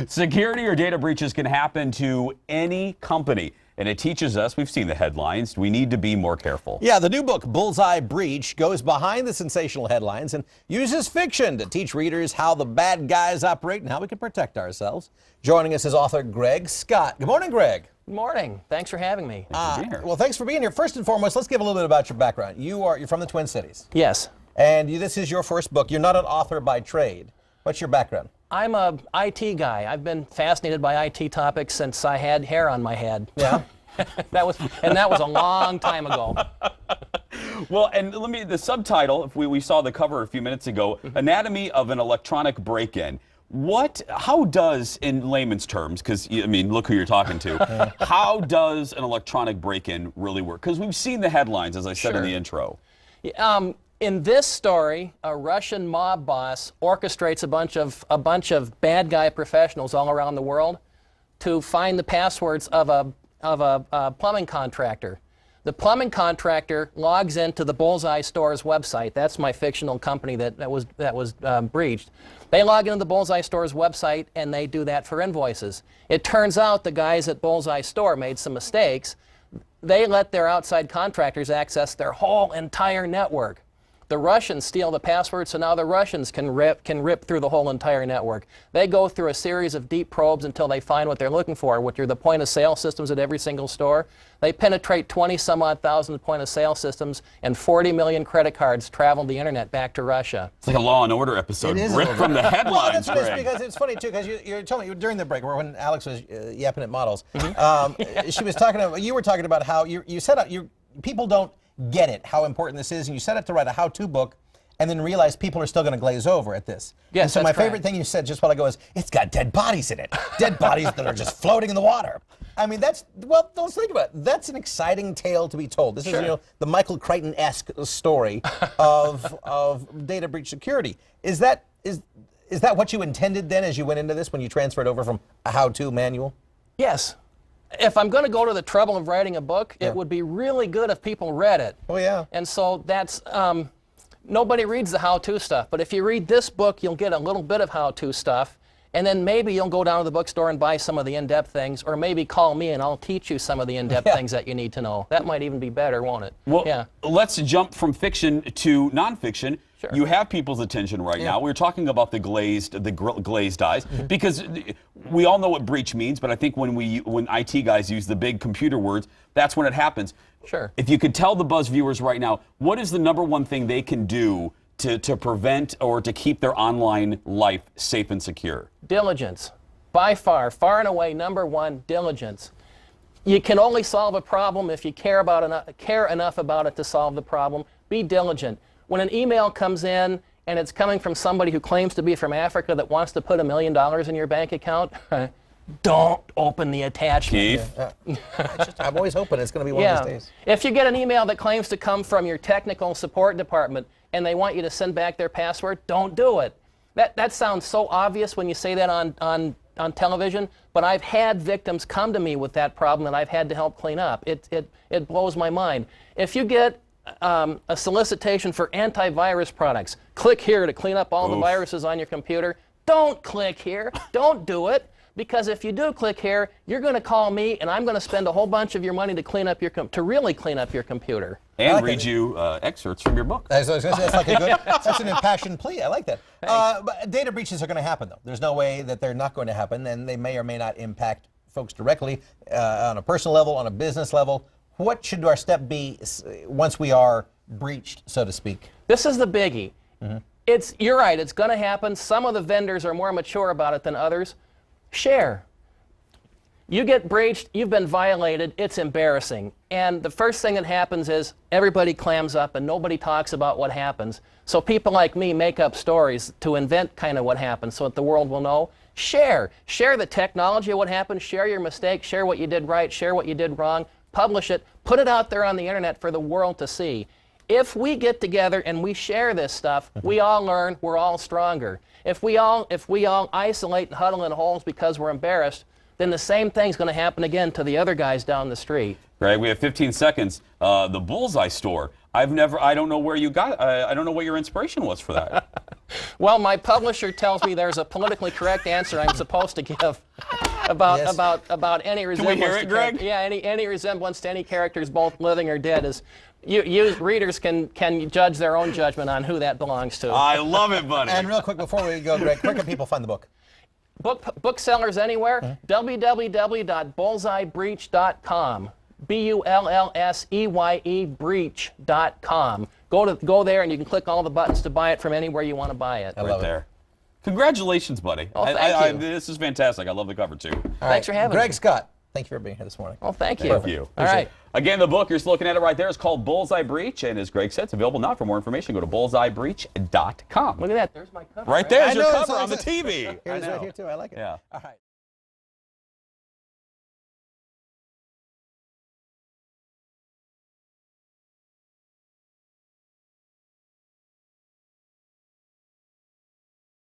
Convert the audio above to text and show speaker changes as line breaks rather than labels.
Security or data breaches can happen to any company. And it teaches us, we've seen the headlines, we need to be more careful.
Yeah, the new book, Bullseye Breach, goes behind the sensational headlines and uses fiction to teach readers how the bad guys operate and how we can protect ourselves. Joining us is author Greg Scott. Good morning, Greg.
Good morning. Thanks for having me.
Well, thanks for being here. First and foremost, let's give a little bit about your background. You're from the Twin Cities.
Yes.
And this is your first book. You're not an author by trade. What's your background?
I'm a IT guy. I've been fascinated by IT topics since I had hair on my head.
Yeah.
that was a long time ago.
Well, and the subtitle, if we saw the cover a few minutes ago, Anatomy of an Electronic Break-In. How does, in layman's terms, because, I mean, look who you're talking to, how does an electronic break-in really work? Because we've seen the headlines, as I said in the intro.
In this story, a Russian mob boss orchestrates a bunch of bad guy professionals all around the world to find the passwords of a plumbing contractor. The plumbing contractor logs into the Bullseye Store's website. That's my fictional company that was breached. They log into the Bullseye Store's website and they do that for invoices. It turns out the guys at Bullseye Store made some mistakes. They let their outside contractors access their whole entire network. The Russians steal the password, so now the Russians can rip through the whole entire network. They go through a series of deep probes until they find what they're looking for, which are the point-of-sale systems at every single store. They penetrate 20-some-odd thousand point-of-sale systems, and 40 million credit cards travel the internet back to Russia.
It's like a Law and Order episode, ripped from the headlines.
Well, that's because it's funny too, because you told me during the break, when Alex was yapping at models, she was talking about, you were talking about how you set up, people don't get it, how important this is, and you set out to write a how-to book and then realize people are still going to glaze over at this.
Yes,
and so
that's
my favorite thing you said just while ago is, it's got dead bodies in it. Dead bodies that are just floating in the water. I mean, let's think about it. That's an exciting tale to be told. This is, the Michael Crichton-esque story of data breach security. Is that what you intended then as you went into this when you transferred over from a how-to manual?
Yes. If I'm going to go to the trouble of writing a book, it would be really good if people read it.
Oh, yeah.
And so that's, nobody reads the how-to stuff, but if you read this book, you'll get a little bit of how-to stuff, and then maybe you'll go down to the bookstore and buy some of the in-depth things, or maybe call me and I'll teach you some of the in-depth things that you need to know. That might even be better, won't it?
Well, let's jump from fiction to nonfiction.
Sure.
You have people's attention right now. We're talking about the glazed eyes, because we all know what breach means, but I think when IT guys use the big computer words, that's when it happens.
Sure.
If you could tell the Buzz viewers right now, what is the #1 thing they can do to prevent or to keep their online life safe and secure?
Diligence. By far and away, #1, diligence. You can only solve a problem if you care enough about it to solve the problem. Be diligent. When an email comes in and it's coming from somebody who claims to be from Africa that wants to put $1 million in your bank account, don't open the attachment.
Keith?
I'm always hoping it's going to be one of these days.
If you get an email that claims to come from your technical support department and they want you to send back their password, don't do it. That sounds so obvious when you say that on television, but I've had victims come to me with that problem that I've had to help clean up. It blows my mind. If you get a solicitation for antivirus products, click here to clean up all the viruses on your computer, don't click here. Don't do it. Because if you do click here, you're going to call me, and I'm going to spend a whole bunch of your money to really clean up your computer.
And read you excerpts from your book.
That's an impassioned plea. I like that. But data breaches are going to happen, though. There's no way that they're not going to happen, and they may or may not impact folks directly on a personal level, on a business level. What should our step be once we are breached, so to speak?
This is the biggie. You're right, it's going to happen. Some of the vendors are more mature about it than others. Share. You get breached, you've been violated, it's embarrassing. And the first thing that happens is everybody clams up and nobody talks about what happens. So people like me make up stories to invent kind of what happens so that the world will know. Share. Share the technology of what happened, share your mistakes, share what you did right, share what you did wrong, publish it, put it out there on the internet for the world to see. If we get together and we share this stuff, we all learn, we're all stronger. If we all isolate and huddle in holes because we're embarrassed, then the same thing's going to happen again to the other guys down the street.
Greg, we have 15 seconds. The Bullseye Store. I don't know where you got. I don't know what your inspiration was for that.
Well, my publisher tells me there's a politically correct answer I'm supposed to give about
Yes.
about any resemblance.
hear it,
to
Greg?
Yeah, any resemblance to any characters, both living or dead, is you readers can judge their own judgment on who that belongs to.
I love it, buddy.
And real quick before we go, Greg, where can people find the book?
Booksellers anywhere, www.bullseyebreach.com. BULLSEYE breach.com. Go there and you can click all the buttons to buy it from anywhere you want to buy it.
I love
right
it.
there. Congratulations, buddy.
Oh, thank you.
This is fantastic. I love the cover too.
All
Thanks for having
Greg
me.
Scott, thank you for being here this morning.
Well, thank you.
Thank you.
All right.
Again, the book you're looking at it right there is called Bullseye Breach, and as Greg said, it's available now. For more information, go to bullseyebreach.com.
Look at that. There's my cover.
Right there's
I
your
know,
cover
it's
on the
awesome.
TV.
Here it is right here too. I like it.
Yeah.
All right.